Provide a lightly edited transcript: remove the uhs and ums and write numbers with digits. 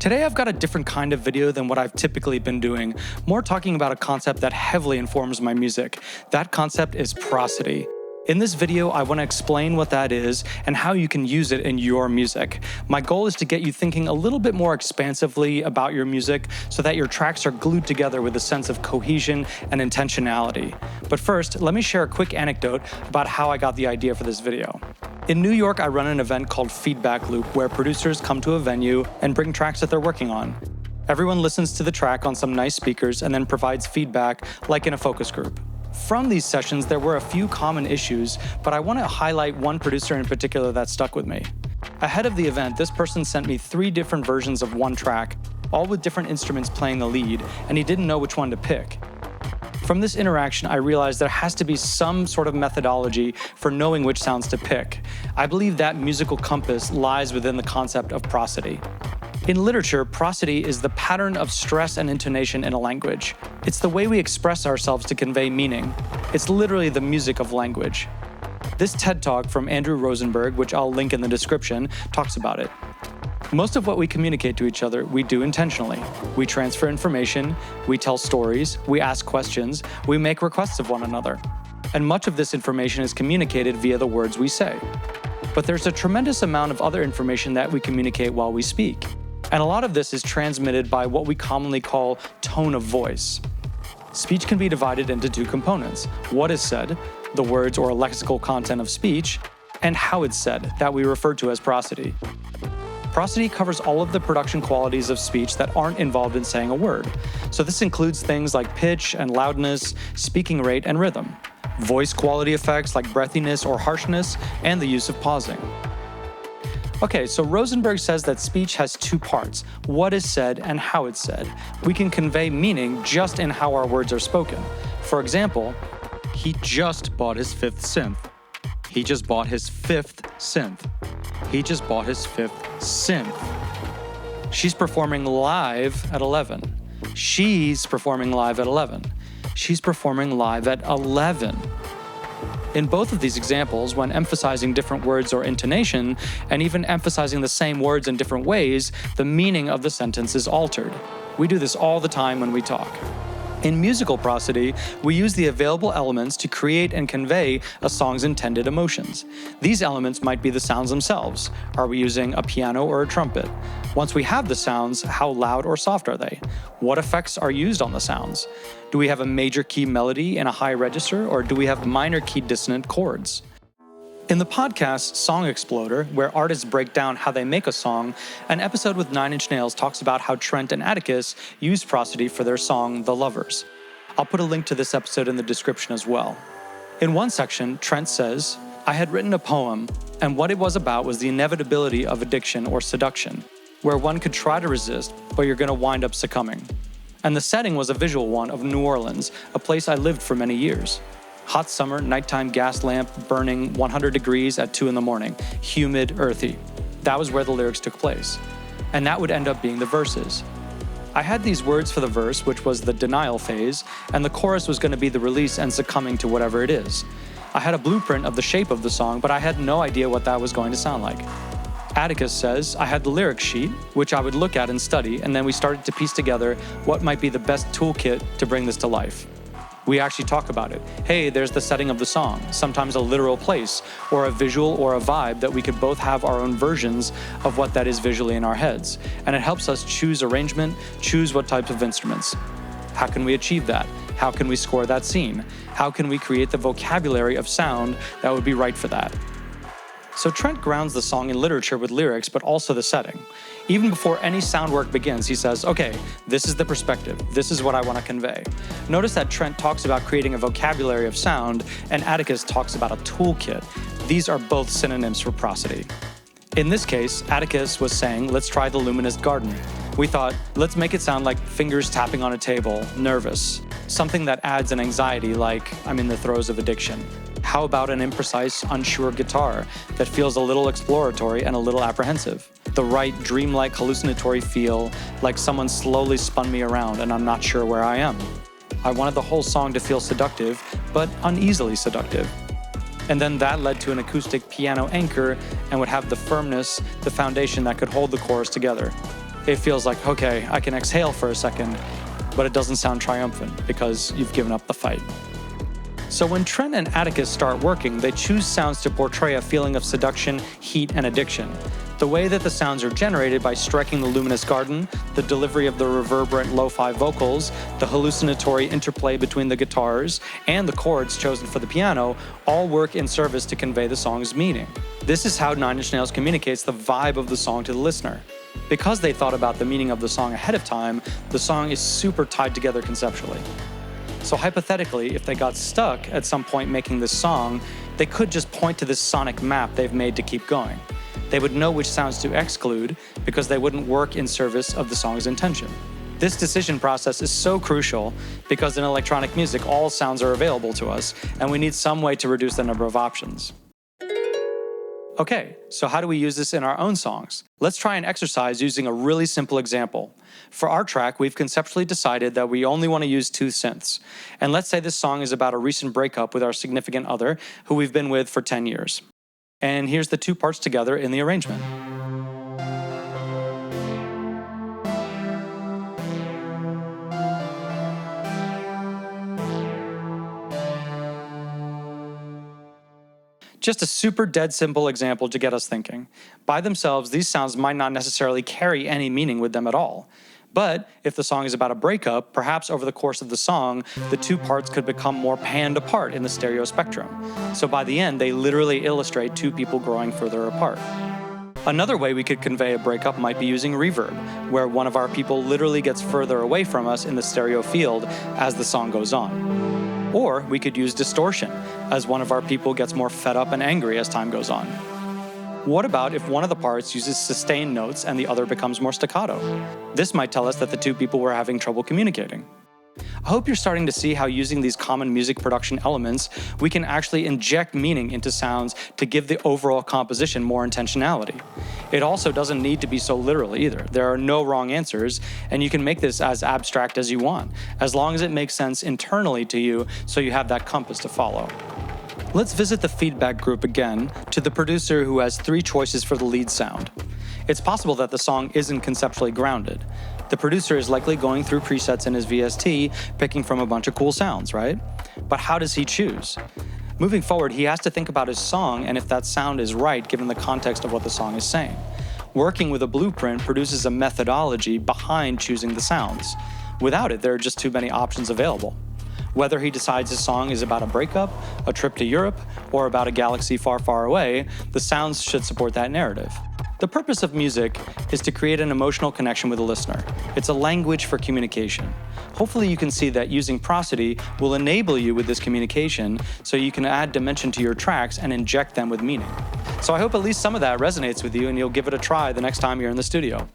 Today I've got a different kind of video than what I've typically been doing, more talking about a concept that heavily informs my music. That concept is prosody. In this video, I want to explain what that is and how you can use it in your music. My goal is to get you thinking a little bit more expansively about your music so that your tracks are glued together with a sense of cohesion and intentionality. But first, let me share a quick anecdote about how I got the idea for this video. In New York, I run an event called Feedback Loop where producers come to a venue and bring tracks that they're working on. Everyone listens to the track on some nice speakers and then provides feedback like in a focus group. From these sessions, there were a few common issues, but I want to highlight one producer in particular that stuck with me. Ahead of the event, this person sent me 3 different versions of one track, all with different instruments playing the lead, and he didn't know which one to pick. From this interaction, I realized there has to be some sort of methodology for knowing which sounds to pick. I believe that musical compass lies within the concept of prosody. In literature, prosody is the pattern of stress and intonation in a language. It's the way we express ourselves to convey meaning. It's literally the music of language. This TED Talk from Andrew Rosenberg, which I'll link in the description, talks about it. Most of what we communicate to each other, we do intentionally. We transfer information, we tell stories, we ask questions, we make requests of one another. And much of this information is communicated via the words we say. But there's a tremendous amount of other information that we communicate while we speak. And a lot of this is transmitted by what we commonly call tone of voice. Speech can be divided into 2 components: what is said, the words or lexical content of speech, and how it's said, that we refer to as prosody. Prosody covers all of the production qualities of speech that aren't involved in saying a word. So this includes things like pitch and loudness, speaking rate and rhythm, voice quality effects like breathiness or harshness, and the use of pausing. Okay, so Rosenberg says that speech has 2 parts, what is said and how it's said. We can convey meaning just in how our words are spoken. For example, he just bought his 5th synth. He just bought his 5th synth. He just bought his 5th synth. She's performing live at 11. She's performing live at 11. She's performing live at 11. In both of these examples, when emphasizing different words or intonation, and even emphasizing the same words in different ways, the meaning of the sentence is altered. We do this all the time when we talk. In musical prosody, we use the available elements to create and convey a song's intended emotions. These elements might be the sounds themselves. Are we using a piano or a trumpet? Once we have the sounds, how loud or soft are they? What effects are used on the sounds? Do we have a major key melody in a high register, or do we have minor key dissonant chords? In the podcast Song Exploder, where artists break down how they make a song, an episode with 9 Inch Nails talks about how Trent and Atticus used prosody for their song The Lovers. I'll put a link to this episode in the description as well. In one section, Trent says, "I had written a poem, and what it was about was the inevitability of addiction or seduction, where one could try to resist, but you're going to wind up succumbing. And the setting was a visual one of New Orleans, a place I lived for many years. Hot summer, nighttime gas lamp burning 100 degrees at 2 in the morning, humid, earthy. That was where the lyrics took place. And that would end up being the verses. I had these words for the verse, which was the denial phase, and the chorus was going to be the release and succumbing to whatever it is. I had a blueprint of the shape of the song, but I had no idea what that was going to sound like." Atticus says, "I had the lyric sheet, which I would look at and study, and then we started to piece together what might be the best toolkit to bring this to life. We actually talk about it. Hey, there's the setting of the song, sometimes a literal place, or a visual or a vibe that we could both have our own versions of what that is visually in our heads. And it helps us choose arrangement, choose what types of instruments. How can we achieve that? How can we score that scene? How can we create the vocabulary of sound that would be right for that?" So Trent grounds the song in literature with lyrics, but also the setting. Even before any sound work begins, he says, "Okay, this is the perspective. This is what I want to convey." Notice that Trent talks about creating a vocabulary of sound, and Atticus talks about a toolkit. These are both synonyms for prosody. In this case, Atticus was saying, let's try the luminous garden. We thought, let's make it sound like fingers tapping on a table, nervous. Something that adds an anxiety like I'm in the throes of addiction. How about an imprecise, unsure guitar that feels a little exploratory and a little apprehensive? The right dreamlike hallucinatory feel, like someone slowly spun me around and I'm not sure where I am. I wanted the whole song to feel seductive, but uneasily seductive. And then that led to an acoustic piano anchor and would have the firmness, the foundation that could hold the chorus together. it feels like, okay, I can exhale for a second, but it doesn't sound triumphant because you've given up the fight. So when Trent and Atticus start working, they choose sounds to portray a feeling of seduction, heat, and addiction. The way that the sounds are generated by striking the luminous garden, the delivery of the reverberant lo-fi vocals, the hallucinatory interplay between the guitars, and the chords chosen for the piano all work in service to convey the song's meaning. This is how Nine Inch Nails communicates the vibe of the song to the listener. Because they thought about the meaning of the song ahead of time, the song is super tied together conceptually. So hypothetically, if they got stuck at some point making this song, they could just point to this sonic map they've made to keep going. They would know which sounds to exclude because they wouldn't work in service of the song's intention. This decision process is so crucial because in electronic music, all sounds are available to us, and we need some way to reduce the number of options. Okay, so how do we use this in our own songs? Let's try an exercise using a really simple example. For our track, we've conceptually decided that we only want to use 2 synths. And let's say this song is about a recent breakup with our significant other who we've been with for 10 years. And here's the 2 parts together in the arrangement. Just a super dead simple example to get us thinking. By themselves, these sounds might not necessarily carry any meaning with them at all. But if the song is about a breakup, perhaps over the course of the song, the 2 parts could become more panned apart in the stereo spectrum. So by the end, they literally illustrate 2 people growing further apart. Another way we could convey a breakup might be using reverb, where one of our people literally gets further away from us in the stereo field as the song goes on. Or we could use distortion, as one of our people gets more fed up and angry as time goes on. What about if one of the parts uses sustained notes and the other becomes more staccato? This might tell us that the 2 people were having trouble communicating. I hope you're starting to see how using these common music production elements, we can actually inject meaning into sounds to give the overall composition more intentionality. It also doesn't need to be so literal either. There are no wrong answers, and you can make this as abstract as you want, as long as it makes sense internally to you so you have that compass to follow. Let's visit the feedback group again to the producer who has 3 choices for the lead sound. It's possible that the song isn't conceptually grounded. The producer is likely going through presets in his VST, picking from a bunch of cool sounds, right? But how does he choose? Moving forward, he has to think about his song and if that sound is right given the context of what the song is saying. Working with a blueprint produces a methodology behind choosing the sounds. Without it, there are just too many options available. Whether he decides his song is about a breakup, a trip to Europe, or about a galaxy far, far away, the sounds should support that narrative. The purpose of music is to create an emotional connection with the listener. It's a language for communication. Hopefully you can see that using Prosody will enable you with this communication so you can add dimension to your tracks and inject them with meaning. So I hope at least some of that resonates with you and you'll give it a try the next time you're in the studio.